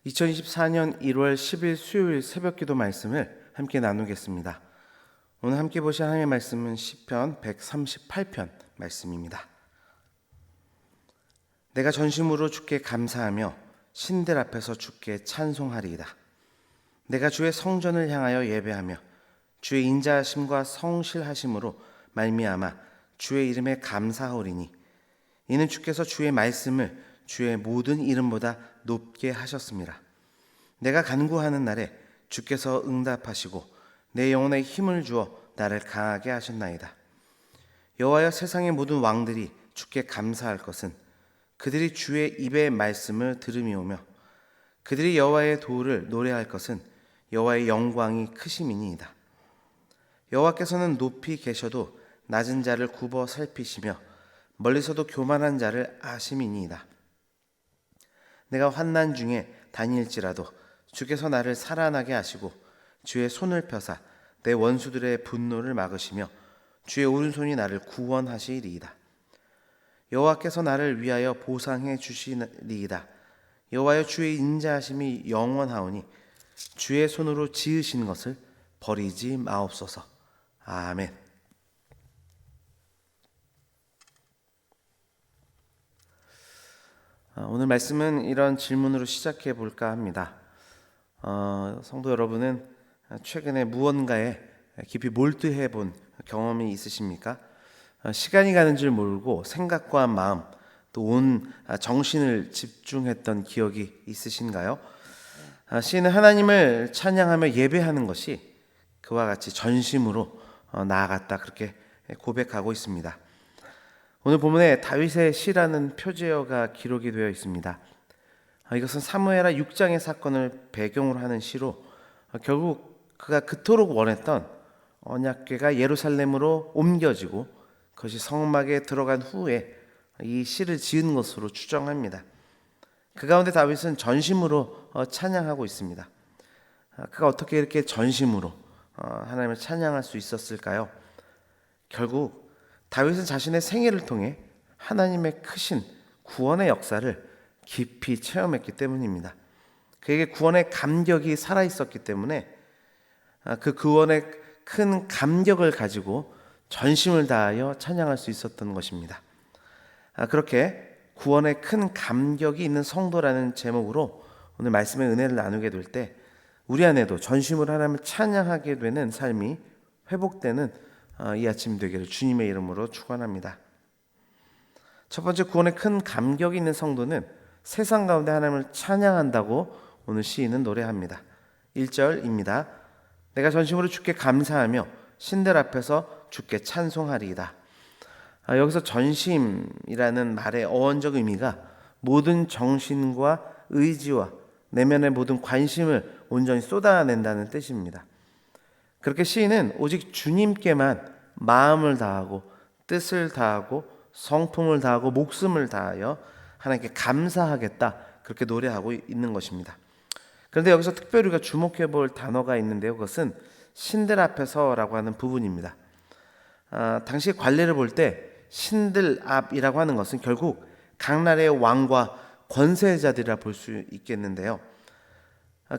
2024년 1월 10일 수요일 새벽기도 말씀을 함께 나누겠습니다. 오늘 함께 보실 하나님의 말씀은 시편 138편 말씀입니다. 내가 전심으로 주께 감사하며 신들 앞에서 주께 찬송하리이다. 내가 주의 성전을 향하여 예배하며 주의 인자하심과 성실하심으로 말미암아 주의 이름에 감사하오리니 이는 주께서 주의 말씀을 주의 모든 이름보다 높게 하셨습니다. 내가 간구하는 날에 주께서 응답하시고 내 영혼에 힘을 주어 나를 강하게 하셨나이다. 여호와여, 세상의 모든 왕들이 주께 감사할 것은 그들이 주의 입의 말씀을 들음이오며 그들이 여호와의 도를 노래할 것은 여호와의 영광이 크심이니이다. 여호와께서는 높이 계셔도 낮은 자를 굽어 살피시며 멀리서도 교만한 자를 아심이니이다. 내가 환난 중에 다닐지라도 주께서 나를 살아나게 하시고 주의 손을 펴사 내 원수들의 분노를 막으시며 주의 오른손이 나를 구원하시리이다. 여호와께서 나를 위하여 보상해 주시리이다. 여호와여, 주의 인자하심이 영원하오니 주의 손으로 지으신 것을 버리지 마옵소서. 아멘. 오늘 말씀은 이런 질문으로 시작해 볼까 합니다. 성도 여러분은 최근에 무언가에 깊이 몰두해 본 경험이 있으십니까? 시간이 가는 줄 모르고 생각과 마음 또 온 정신을 집중했던 기억이 있으신가요? 시인은 하나님을 찬양하며 예배하는 것이 그와 같이 전심으로 나아갔다, 그렇게 고백하고 있습니다. 오늘 본문에 다윗의 시라는 표제어가 기록이 되어 있습니다. 이것은 사무엘하 6장의 사건을 배경으로 하는 시로 결국 그가 그토록 원했던 언약궤가 예루살렘으로 옮겨지고 그것이 성막에 들어간 후에 이 시를 지은 것으로 추정합니다. 그 가운데 다윗은 전심으로 찬양하고 있습니다. 그가 어떻게 이렇게 전심으로 하나님을 찬양할 수 있었을까요? 결국 다윗은 자신의 생애를 통해 하나님의 크신 구원의 역사를 깊이 체험했기 때문입니다. 그에게 구원의 감격이 살아있었기 때문에 그 구원의 큰 감격을 가지고 전심을 다하여 찬양할 수 있었던 것입니다. 그렇게 구원의 큰 감격이 있는 성도라는 제목으로 오늘 말씀의 은혜를 나누게 될 때 우리 안에도 전심으로 하나님을 찬양하게 되는 삶이 회복되는 이 아침 되기를 주님의 이름으로 축원합니다. 첫 번째, 구원의 큰 감격이 있는 성도는 세상 가운데 하나님을 찬양한다고 오늘 시인은 노래합니다. 1절입니다. 내가 전심으로 주께 감사하며 신들 앞에서 주께 찬송하리이다. 여기서 전심이라는 말의 어원적 의미가 모든 정신과 의지와 내면의 모든 관심을 온전히 쏟아낸다는 뜻입니다. 그렇게 시인은 오직 주님께만 마음을 다하고 뜻을 다하고 성품을 다하고 목숨을 다하여 하나님께 감사하겠다, 그렇게 노래하고 있는 것입니다. 그런데 여기서 특별히 우리가 주목해 볼 단어가 있는데요, 그것은 신들 앞에서라고 하는 부분입니다. 당시 관례를 볼 때 신들 앞이라고 하는 것은 결국 각 나라의 왕과 권세자들이라 볼 수 있겠는데요.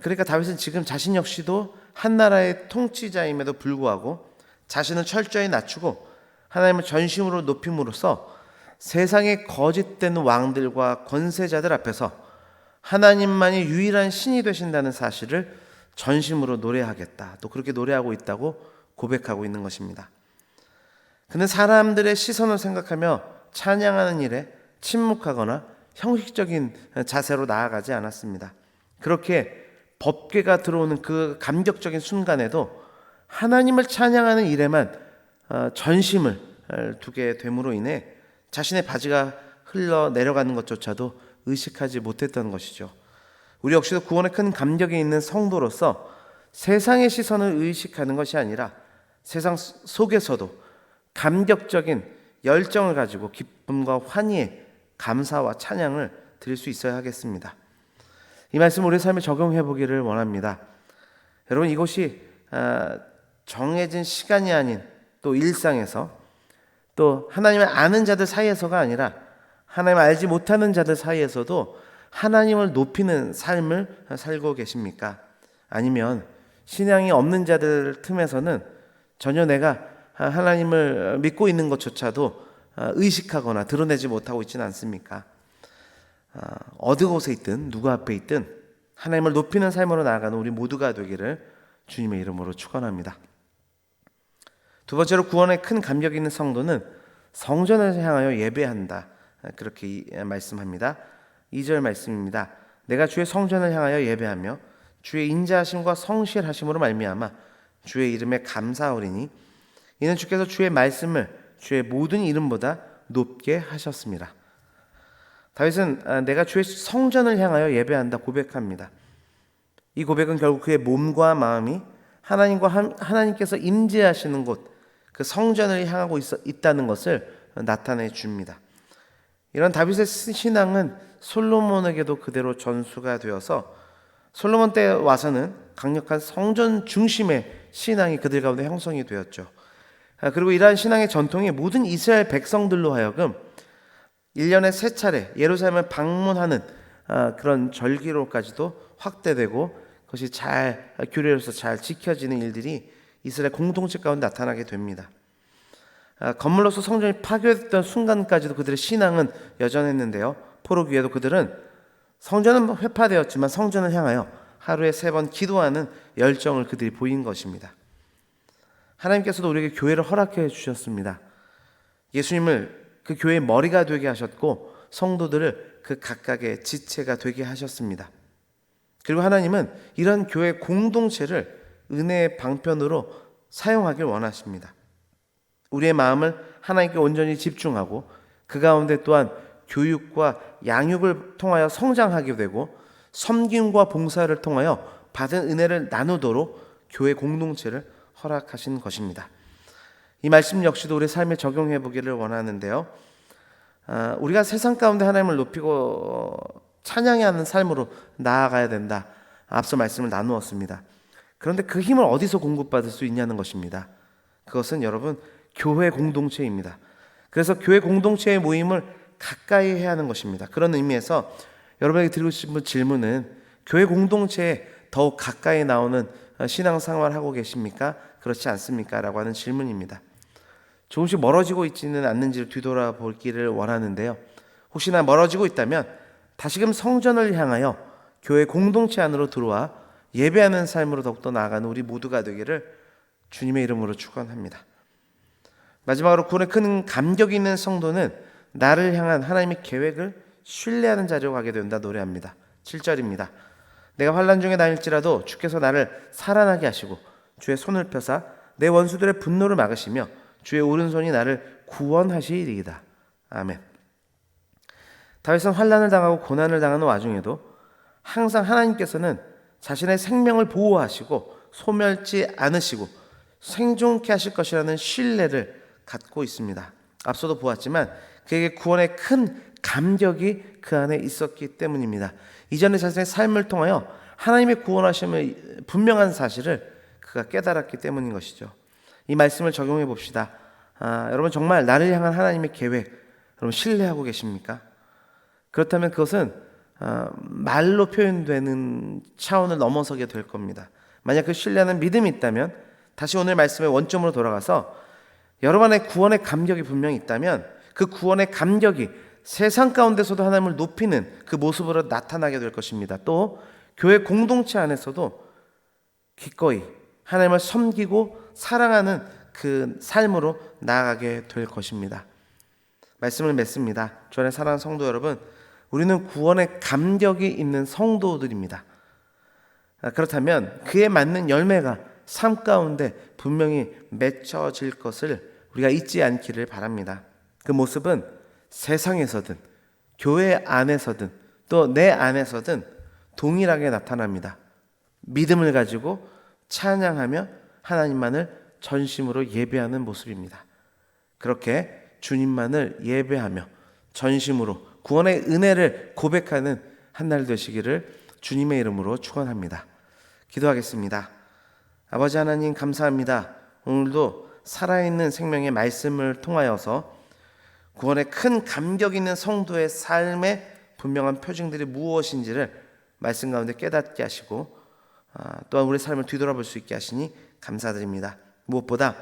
그러니까 다윗은 지금 자신 역시도 한 나라의 통치자임에도 불구하고 자신을 철저히 낮추고 하나님을 전심으로 높임으로써 세상의 거짓된 왕들과 권세자들 앞에서 하나님만이 유일한 신이 되신다는 사실을 전심으로 노래하겠다, 또 그렇게 노래하고 있다고 고백하고 있는 것입니다. 그는 사람들의 시선을 생각하며 찬양하는 일에 침묵하거나 형식적인 자세로 나아가지 않았습니다. 그렇게 법궤가 들어오는 그 감격적인 순간에도 하나님을 찬양하는 일에만 전심을 두게 됨으로 인해 자신의 바지가 흘러 내려가는 것조차도 의식하지 못했던 것이죠. 우리 역시도 구원의 큰 감격이 있는 성도로서 세상의 시선을 의식하는 것이 아니라 세상 속에서도 감격적인 열정을 가지고 기쁨과 환희에 감사와 찬양을 드릴 수 있어야 하겠습니다. 이 말씀 우리 삶에 적용해 보기를 원합니다. 여러분, 이곳이 정해진 시간이 아닌 또 일상에서 또 하나님을 아는 자들 사이에서가 아니라 하나님을 알지 못하는 자들 사이에서도 하나님을 높이는 삶을 살고 계십니까? 아니면 신앙이 없는 자들 틈에서는 전혀 내가 하나님을 믿고 있는 것조차도 의식하거나 드러내지 못하고 있지는 않습니까? 어느 곳에 있든 누구 앞에 있든 하나님을 높이는 삶으로 나아가는 우리 모두가 되기를 주님의 이름으로 축원합니다. 두 번째로 구원의 큰 감격이 있는 성도는 성전을 향하여 예배한다. 그렇게 말씀합니다. 2절 말씀입니다. 내가 주의 성전을 향하여 예배하며 주의 인자하심과 성실하심으로 말미암아 주의 이름에 감사하오리니 이는 주께서 주의 말씀을 주의 모든 이름보다 높게 하셨습니다. 다윗은 내가 주의 성전을 향하여 예배한다 고백합니다. 이 고백은 결국 그의 몸과 마음이 하나님께서 임재하시는 곳, 그 성전을 향하고 있다는 것을 나타내 줍니다. 이런 다윗의 신앙은 솔로몬에게도 그대로 전수가 되어서 솔로몬 때 와서는 강력한 성전 중심의 신앙이 그들 가운데 형성이 되었죠. 그리고 이러한 신앙의 전통이 모든 이스라엘 백성들로 하여금 1년에 3차례 예루살렘을 방문하는 그런 절기로까지도 확대되고 그것이 잘 규례로서 잘 지켜지는 일들이 이스라엘 공동체 가운데 나타나게 됩니다. 건물로서 성전이 파괴됐던 순간까지도 그들의 신앙은 여전했는데요. 포로기에도 그들은 성전은 회파되었지만 성전을 향하여 하루에 3번 기도하는 열정을 그들이 보인 것입니다. 하나님께서도 우리에게 교회를 허락해 주셨습니다. 예수님을 그 교회의 머리가 되게 하셨고 성도들을 그 각각의 지체가 되게 하셨습니다. 그리고 하나님은 이런 교회 공동체를 은혜의 방편으로 사용하길 원하십니다. 우리의 마음을 하나님께 온전히 집중하고 그 가운데 또한 교육과 양육을 통하여 성장하게 되고 섬김과 봉사를 통하여 받은 은혜를 나누도록 교회 공동체를 허락하신 것입니다. 이 말씀 역시도 우리 삶에 적용해 보기를 원하는데요. 우리가 세상 가운데 하나님을 높이고 찬양하는 삶으로 나아가야 된다. 앞서 말씀을 나누었습니다. 그런데 그 힘을 어디서 공급받을 수 있냐는 것입니다. 그것은 여러분 교회 공동체입니다. 그래서 교회 공동체의 모임을 가까이 해야 하는 것입니다. 그런 의미에서 여러분에게 드리고 싶은 질문은 교회 공동체에 더욱 가까이 나오는 신앙생활 하고 계십니까? 그렇지 않습니까? 라고 하는 질문입니다. 조금씩 멀어지고 있지는 않는지를 뒤돌아보기를 원하는데요. 혹시나 멀어지고 있다면 다시금 성전을 향하여 교회 공동체 안으로 들어와 예배하는 삶으로 더욱더 나아가는 우리 모두가 되기를 주님의 이름으로 축원합니다. 마지막으로 구원의 큰 감격이 있는 성도는 나를 향한 하나님의 계획을 신뢰하는 자리로 가게 된다 노래합니다. 7절입니다. 내가 환난 중에 다닐지라도 주께서 나를 살아나게 하시고 주의 손을 펴사 내 원수들의 분노를 막으시며 주의 오른손이 나를 구원하시리이다. 아멘. 다윗은 환난을 당하고 고난을 당하는 와중에도 항상 하나님께서는 자신의 생명을 보호하시고 소멸지 않으시고 생존케 하실 것이라는 신뢰를 갖고 있습니다. 앞서도 보았지만 그에게 구원의 큰 감격이 그 안에 있었기 때문입니다. 이전에 자신의 삶을 통하여 하나님의 구원하심의 분명한 사실을 그가 깨달았기 때문인 것이죠. 이 말씀을 적용해 봅시다. 여러분 정말 나를 향한 하나님의 계획 여러분 신뢰하고 계십니까? 그렇다면 그것은 말로 표현되는 차원을 넘어서게 될 겁니다. 만약 그 신뢰하는 믿음이 있다면 다시 오늘 말씀의 원점으로 돌아가서 여러분의 구원의 감격이 분명히 있다면 그 구원의 감격이 세상 가운데서도 하나님을 높이는 그 모습으로 나타나게 될 것입니다. 또 교회 공동체 안에서도 기꺼이 하나님을 섬기고 사랑하는 그 삶으로 나아가게 될 것입니다. 말씀을 맺습니다. 주 안에 사랑하는 성도 여러분, 우리는 구원의 감격이 있는 성도들입니다. 그렇다면 그에 맞는 열매가 삶 가운데 분명히 맺혀질 것을 우리가 잊지 않기를 바랍니다. 그 모습은 세상에서든 교회 안에서든 또 내 안에서든 동일하게 나타납니다. 믿음을 가지고 찬양하며 하나님만을 전심으로 예배하는 모습입니다. 그렇게 주님만을 예배하며 전심으로 구원의 은혜를 고백하는 한 날 되시기를 주님의 이름으로 축원합니다. 기도하겠습니다. 아버지 하나님 감사합니다. 오늘도 살아있는 생명의 말씀을 통하여서 구원의 큰 감격 있는 성도의 삶의 분명한 표징들이 무엇인지를 말씀 가운데 깨닫게 하시고 또한 우리의 삶을 뒤돌아볼 수 있게 하시니 감사드립니다. 무엇보다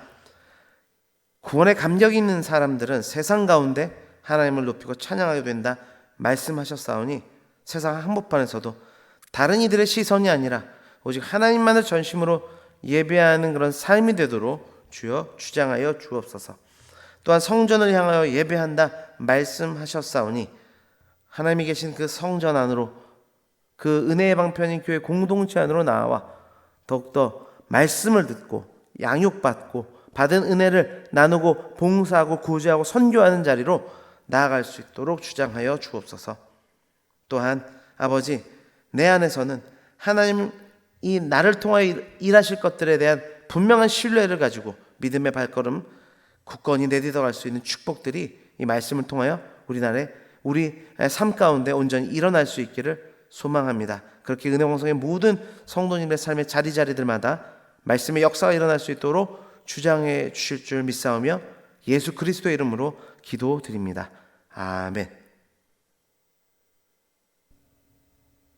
구원의 감격이 있는 사람들은 세상 가운데 하나님을 높이고 찬양하게 된다 말씀하셨사오니 세상 한복판에서도 다른 이들의 시선이 아니라 오직 하나님만을 전심으로 예배하는 그런 삶이 되도록 주여 주장하여 주옵소서. 또한 성전을 향하여 예배한다 말씀하셨사오니 하나님이 계신 그 성전 안으로, 그 은혜의 방편인 교회 공동체 안으로 나와 더욱더 말씀을 듣고 양육받고 받은 은혜를 나누고 봉사하고 구제하고 선교하는 자리로 나아갈 수 있도록 주장하여 주옵소서. 또한 아버지, 내 안에서는 하나님이 나를 통하여 일하실 것들에 대한 분명한 신뢰를 가지고 믿음의 발걸음 굳건히 내딛어갈 수 있는 축복들이 이 말씀을 통하여 우리 삶 가운데 온전히 일어날 수 있기를 소망합니다. 그렇게 은혜방송의 모든 성도님의 삶의 자리자리들마다 말씀의 역사가 일어날 수 있도록 주장해 주실 줄 믿사오며 예수 그리스도의 이름으로 기도드립니다. 아멘.